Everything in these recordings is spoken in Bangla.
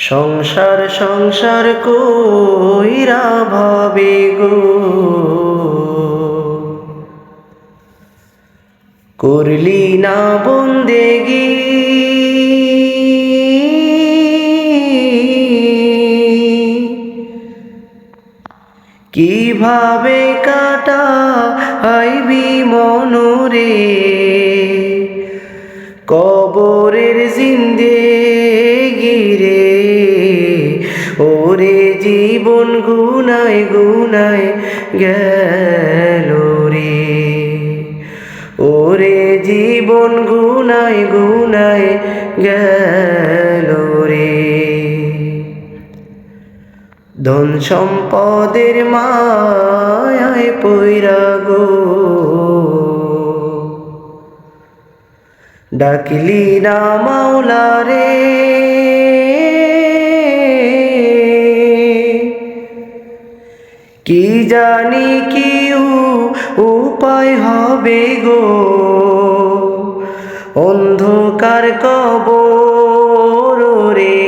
সংসার সংসার কইরা ভাবে গো, করলি না বন্দেগি। কিভাবে কাটাইবি মনরে কবরের জিন্দেগি রে। ওরে জীবন গুনায় গুনায় গেল রে, ওরে জীবন গুনায় গুনায় গেল রে। ধন সম্পদের মায়ায় পইরা গো, ডাকলি না মাওলা রে। কি জানি কি উপায় হবে গো, অন্ধকার কবর রে।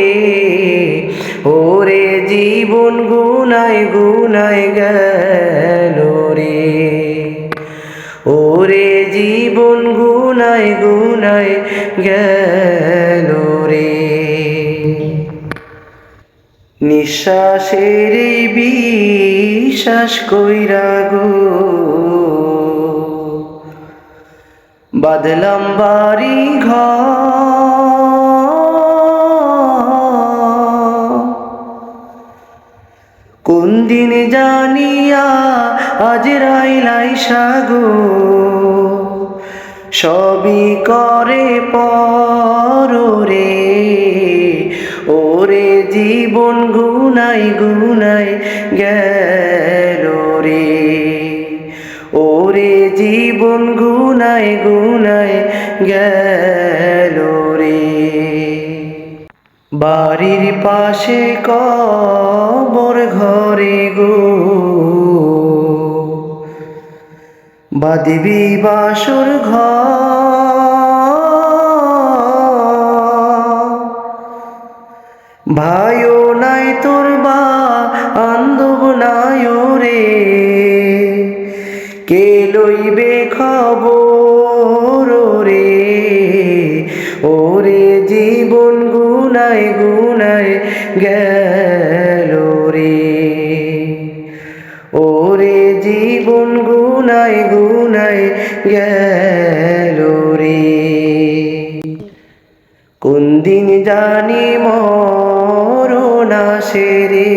ওরে জীবন গুনায় গুনায় গেল রে, ওরে জীবন গুনায় গুনায় গেল রে। নিঃশ্বাসের বিশ্বাস কইরা গো, বাঁধলাম বাড়ি ঘর। কোন দিন জানিয়া আজরাইল আইসা গো, সবই করে পর রে। ওরে জীবন গুনায় গুনায় গেল রে, ওরে জীবন গুনায় গুনায় গেল রে। বাড়ির পাশে কবর ঘরে গো, বাঁধবি বাসর ঘর। ভাইও নাই তোর বান্ধব নাই রে, কে লইবে খবর রে। ওরে জীবন গুনায় গুনায় গেল রে, ওরে জীবন গুনায় গুনায় গেল রে। কোন দিন জানি মরণ আসে রে,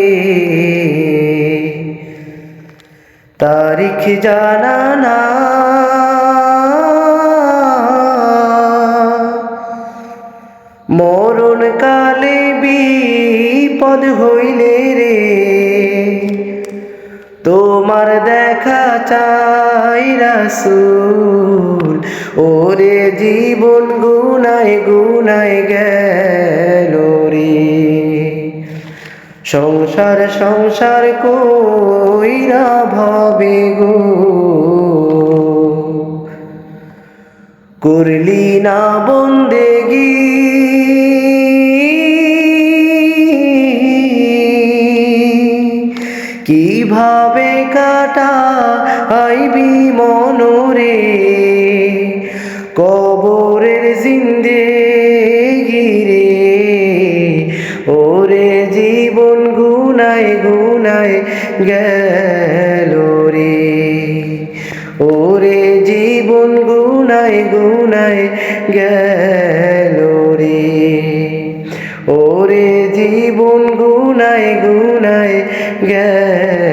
তারিখ জানা না। মরণ কালে বিপদ হইলে রে, তোমার দেখা চাই রাসূল। ওরে জীবন গুনায় গুনায় গেল রে, সংসার সংসার কইরা ভাবে গো, করলি না বন্দেগি। কিভাবে কাটাইবি মনরে কবরের জিন্দেগি রে। ওরে জীবন গুনায় গুনায় গেল রে, ওরে জীবন গুনায় গুনায় গেল রে, ওরে জীবন গুনায় গুনায় গেল।